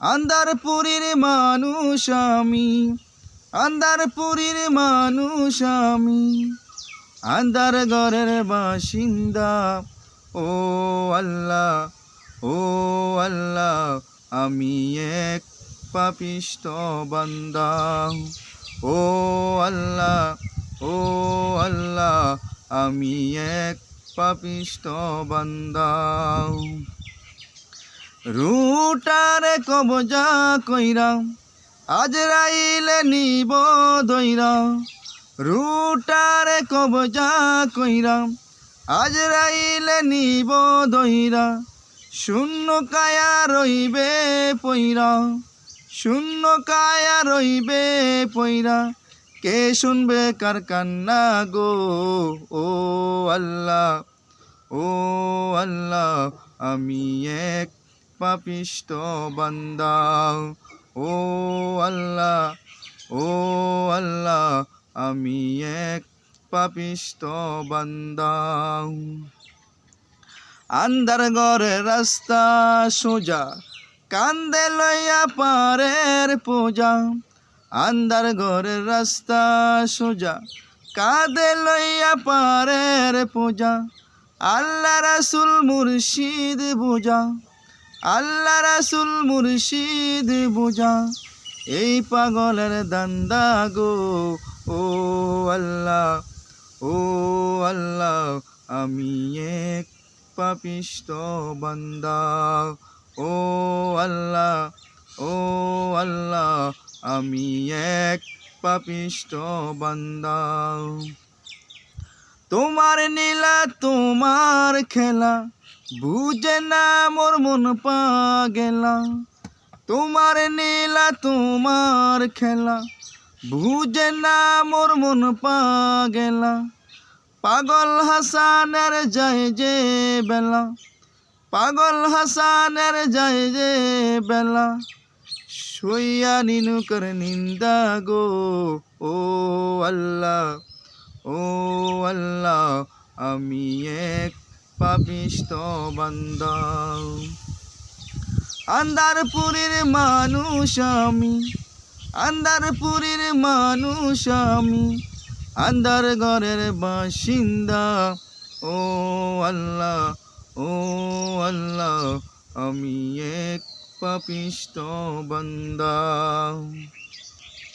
আন্দারপুরীর মানুষ আমি, আন্দারপুরীর মানুষ আমি, আন্দার ঘরের বাসিন্দা। ও আল্লাহ, ও আল্লাহ, আমি এক পাপিষ্ঠ বান্দা। ও আল্লাহ, ও আল্লাহ, আমি এক পাপিষ্ঠ বান্দা। রুটারে কবজা কইরা আজরাইলে নিব দইরা। রুটারে কবজা কইরা আজরাইলে নিব দইরা। শূন্য কায়া রইবে পইরা, শূন্য কায়া রইবে পইরা। কে শুনবে কার কান্না গো? ও আল্লাহ, ও আল্লাহ, আমি এক পাপিষ্ঠ বান্দা। ও আল্লাহ, ও আল্লাহ, আমি এক পাপিষ্ঠ বান্দা। আন্ধার ঘরে রাস্তা সোজা, কান্দে লইয়া পারের পূজা। আন্ধার ঘরের রাস্তা সোজা, কাঁদে লইয়া পারের পূজা। আল্লাহ রাসূল মুর্শিদ বুঝা, আল্লাহ রাসূল মুর্শিদ বুঝা। এই পাগলের দান্দা গো। ও আল্লাহ, ও আল্লাহ, আমি এক পাপিষ্ঠ বান্দা। ও আল্লাহ, ও আল্লাহ, আমি এক পাপিষ্ঠ বান্দা। তোমার নীলা তোমার খেলা, বুঝে না মোর মন পাগেলা। তোমার নীলা তোমার খেলা, বুঝে না মোর মন পাগেলা। পাগল হাসানের যায় যে বেলা, পাগল হাসানের যায় যে বেলা। সইয়া নিনু কর নিন্দা গো। ও আল্লাহ, ও আল্লাহ, আমি এক পাপিষ্ঠ বান্দা। আন্দারপুরীর মানুষ আমি, আন্দারপুরীর মানুষ আমি, আন্দার ঘরের বাসিন্দা। ও আল্লাহ, ও আল্লাহ, আমি এক পাপিষ্ঠ বান্দা।